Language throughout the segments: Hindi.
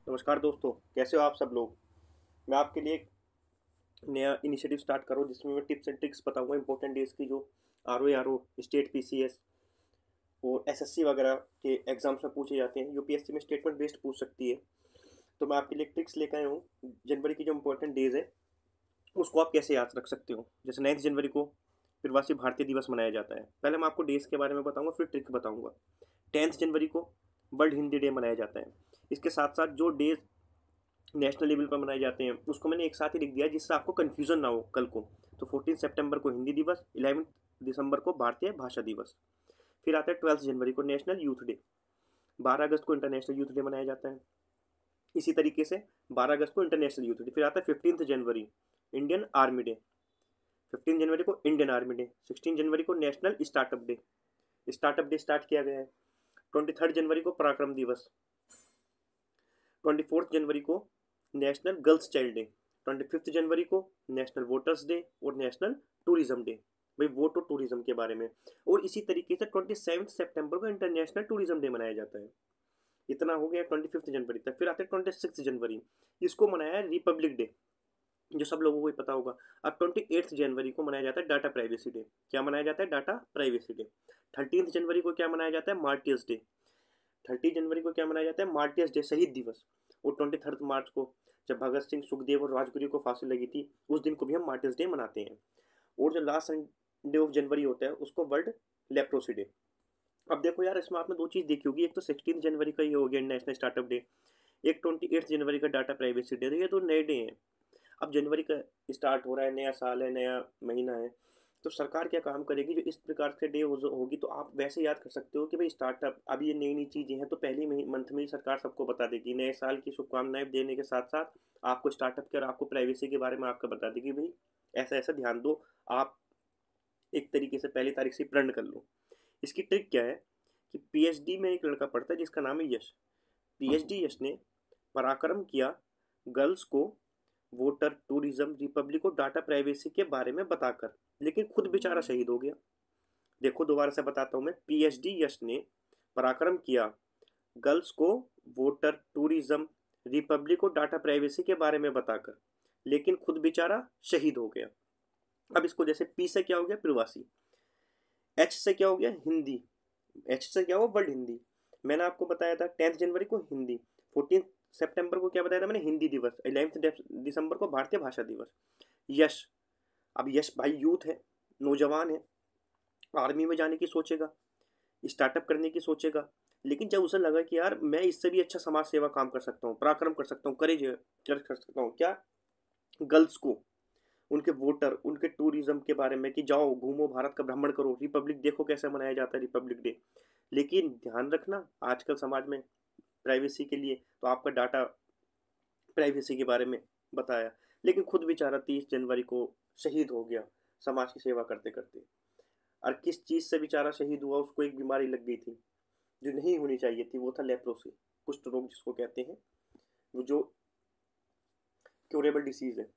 नमस्कार दोस्तों, कैसे हो आप सब लोग। मैं आपके लिए एक नया इनिशिएटिव स्टार्ट कर रहा हूँ जिसमें मैं टिप्स एंड ट्रिक्स बताऊंगा इंपॉर्टेंट डेज की, जो आर ओ स्टेट पीसीएस और एसएससी वगैरह के एग्जाम्स में पूछे जाते हैं। यूपीएससी में स्टेटमेंट बेस्ड पूछ सकती है। तो मैं आपके लिए ट्रिक्स लेकर आया हूँ। जनवरी की जो इंपॉर्टेंट डेज है उसको आप कैसे याद रख सकते हो। जैसे 9 जनवरी को प्रवासी भारतीय दिवस मनाया जाता है। पहले मैं आपको डेज के बारे में बताऊंगा, फिर ट्रिक बताऊंगा। 10 जनवरी को वर्ल्ड हिंदी डे मनाया जाता है। इसके साथ साथ जो डेज नेशनल लेवल पर मनाए जाते हैं उसको मैंने एक साथ ही लिख दिया है जिससे आपको कन्फ्यूजन ना हो कल को। तो 14 सितंबर को हिंदी दिवस, 11 दिसंबर को भारतीय भाषा दिवस। फिर आता है 12 जनवरी को नेशनल यूथ डे। 12 अगस्त को इंटरनेशनल यूथ डे मनाया जाता है। इसी तरीके से 12 अगस्त को इंटरनेशनल यूथ डे। फिर आता है 15 जनवरी इंडियन आर्मी डे। 15 जनवरी को इंडियन आर्मी डे। 16 जनवरी को national startup day. Startup day start किया गया है। 23 जनवरी को पराक्रम दिवस। 24 जनवरी को नेशनल गर्ल्स चाइल्ड डे। 25 जनवरी को नेशनल वोटर्स डे और नेशनल टूरिज्म डे। भाई वोट और टूरिज्म के बारे में। और इसी तरीके से 27 सितंबर को इंटरनेशनल टूरिज्म डे मनाया जाता है। इतना हो गया 25 जनवरी तक। फिर आते हैं 26 जनवरी, इसको मनाया है रिपब्लिक डे, जो सब लोगों को ही पता होगा। अब 28 जनवरी को मनाया जाता है डाटा प्राइवेसी डे। क्या मनाया जाता है? Data privacy day. 13 जनवरी को क्या मनाया जाता है? Martyrs day. 30 जनवरी को क्या मनाया जाता है? मार्टियर्स डे, शहीद दिवस। और 23 मार्च को जब भगत सिंह, सुखदेव और राजगुरु को फांसी लगी थी, उस दिन को भी हम मार्टियर्स डे मनाते हैं। और जो लास्ट संडे ऑफ जनवरी होता है उसको वर्ल्ड लेप्रोसी डे। अब देखो यार, इसमें आपने दो चीज़ देखी होगी। एक तो 16 जनवरी का ये हो गया नेशनल स्टार्टअप डे, एक 28 जनवरी का डाटा प्राइवेसी डे। तो ये दो नए डे हैं। अब जनवरी का स्टार्ट हो रहा है, नया साल है, नया महीना है। तो सरकार क्या काम करेगी? जो इस प्रकार से डे होगी तो आप वैसे याद कर सकते हो कि भाई स्टार्टअप, अब ये नई नई चीज़ें हैं तो पहली मंथ में ही सरकार सबको बता देगी। नए साल की शुभकामनाएं देने के साथ साथ आपको स्टार्टअप के और आपको प्राइवेसी के बारे में आपको बता देगी। भाई ऐसा ऐसा ध्यान दो, आप एक तरीके से पहली तारीख से प्रण कर लो। इसकी ट्रिक क्या है कि पीएचडी में एक लड़का पढ़ता है जिसका नाम है यश। पीएचडी यश ने पराक्रम किया गर्ल्स को वोटर, टूरिज्म, रिपब्लिक और डाटा प्राइवेसी के बारे में बताकर, लेकिन खुद बेचारा शहीद हो गया। देखो दोबारा से बताता हूँ मैं। पीएचडी यश ने पराक्रम किया गर्ल्स को वोटर, टूरिज्म, रिपब्लिक और डाटा प्राइवेसी के बारे में बताकर, लेकिन खुद बेचारा शहीद हो गया। अब इसको जैसे पी से क्या हो गया? प्रवासी। एच से क्या हो गया? हिंदी। एच से क्या हुआ? वर्ल्ड हिंदी। मैंने आपको बताया था 10 जनवरी को हिंदी, 14 सितंबर को क्या बताया था मैंने? हिंदी दिवस। 11 दिसंबर को भारतीय भाषा दिवस। यश, अब यश भाई यूथ है, नौजवान है, आर्मी में जाने की सोचेगा, स्टार्टअप करने की सोचेगा। लेकिन जब उसे लगा कि यार मैं इससे भी अच्छा समाज सेवा काम कर सकता हूँ, पराक्रम कर सकता हूँ, करेज कर सकता हूँ क्या, गर्ल्स को, उनके वोटर, उनके टूरिज्म के बारे में कि जाओ घूमो, भारत का भ्रमण करो, रिपब्लिक देखो कैसे मनाया जाता है रिपब्लिक डे। लेकिन ध्यान रखना, आजकल समाज में प्राइवेसी के लिए तो आपका डाटा प्राइवेसी के बारे में बताया, लेकिन खुद बेचारा 30 जनवरी को शहीद हो गया समाज की सेवा करते करते। और किस चीज़ से बेचारा शहीद हुआ? उसको एक बीमारी लग गई थी जो नहीं होनी चाहिए थी, वो था लेप्रोसी, कुष्ठ रोग जिसको कहते हैं, वो जो क्योरेबल डिसीज है।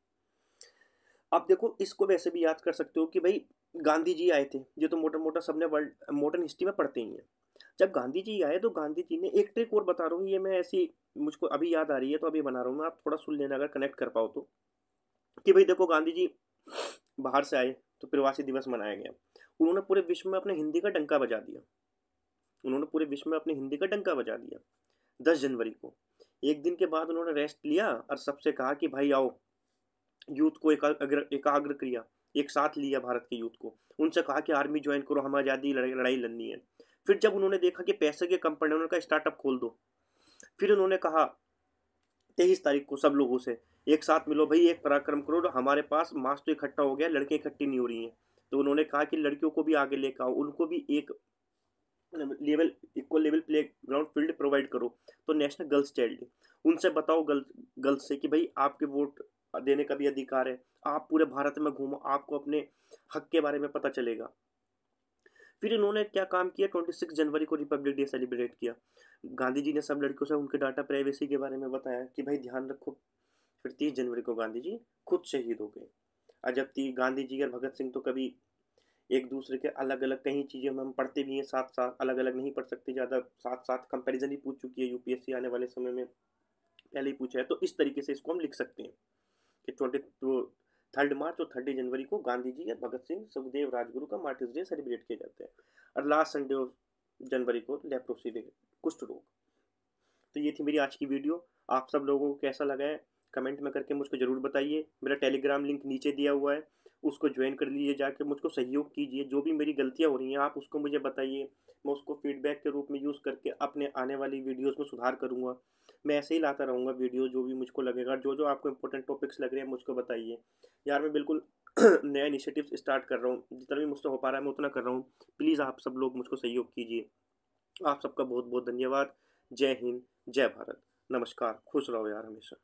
अब देखो इसको वैसे भी याद कर सकते हो कि भाई गांधी जी आए थे, ये तो मोटा मोटा सबने वर्ल्ड मॉडर्न हिस्ट्री में पढ़ते ही हैं। जब गांधी जी आए तो गांधी जी ने एक ट्रिक और बता रहा हूँ, ये मैं ऐसी मुझको अभी याद आ रही है तो अभी बना रहा हूँ मैं, आप थोड़ा सुन लेना अगर कनेक्ट कर पाओ तो। कि भाई देखो गांधी जी बाहर से आए तो प्रवासी दिवस मनाया गया। उन्होंने पूरे विश्व में अपने हिंदी का डंका बजा दिया। उन्होंने पूरे विश्व में अपने हिंदी का डंका बजा दिया 10 जनवरी को। एक दिन के बाद उन्होंने रेस्ट लिया और सबसे कहा कि भाई आओ, यूथ को एकाग्र किया, एक साथ लिया भारत के यूथ को। उनसे कहा कि आर्मी ज्वाइन करो, हमें आज़ादी लड़ाई लड़नी है। फिर जब उन्होंने देखा कि पैसे के कम पड़े, उन्होंने कहा स्टार्टअप खोल दो। फिर उन्होंने कहा 23 तारीख को सब लोगों से एक साथ मिलो भाई, एक पराक्रम करो, हमारे पास मास तो इकट्ठा हो गया, लड़के इकट्ठी नहीं हो रही हैं। तो उन्होंने कहा कि लड़कियों को भी आगे लेकर आओ, उनको भी एक level, equal level play ground field provide करो। तो नेशनल गर्ल्स चाइल्ड डे, उनसे बताओ गर्ल्स से कि भाई आपके वोट देने का भी अधिकार है, आप पूरे भारत में घूमो, आपको अपने हक के बारे में पता चलेगा। फिर इन्होंने क्या काम किया? 26 जनवरी को रिपब्लिक डे सेलिब्रेट किया। गांधी जी ने सब लड़कियों से उनके डाटा प्राइवेसी के बारे में बताया कि भाई ध्यान रखो। फिर 30 जनवरी को गांधी जी खुद शहीद हो गए। और जब गांधी जी और भगत सिंह तो कभी एक दूसरे के अलग अलग कई चीज़ें हम पढ़ते भी हैं साथ साथ, अलग अलग नहीं पढ़ सकते ज़्यादा, साथ साथ कंपैरिजन ही पूछ चुकी है यूपीएससी आने वाले समय में। पहले ही पूछा है, तो इस तरीके से इसको हम लिख सकते हैं कि 3 मार्च और 30 जनवरी को गांधी जी या भगत सिंह सुखदेव राजगुरु का मार्टिर्स डे सेलिब्रेट किया जाता है। और लास्ट संडे ऑफ जनवरी को लेप्रोसी डे, कुष्ठ रोग। तो ये थी मेरी आज की वीडियो। आप सब लोगों को कैसा लगा है कमेंट में करके मुझको ज़रूर बताइए। मेरा टेलीग्राम लिंक नीचे दिया हुआ है, उसको ज्वाइन कर लीजिए, जाके मुझको सहयोग कीजिए। जो भी मेरी गलतियाँ हो रही हैं आप उसको मुझे बताइए, मैं उसको फीडबैक के रूप में यूज़ करके अपने आने वाली वीडियोज़ में सुधार करूँगा। मैं ऐसे ही लाता रहूँगा वीडियो, जो भी मुझको लगेगा। जो जो आपको इंपॉर्टेंट टॉपिक्स लग रहे हैं मुझको बताइए। यार मैं बिल्कुल नया इनिशिएटिव्स स्टार्ट कर रहा हूँ, जितना भी मुझसे हो पा रहा है मैं उतना कर रहा हूँ। प्लीज़ आप सब लोग मुझको सहयोग कीजिए। आप सबका बहुत बहुत धन्यवाद। जय हिंद, जय भारत, नमस्कार, खुश रहो यार हमेशा।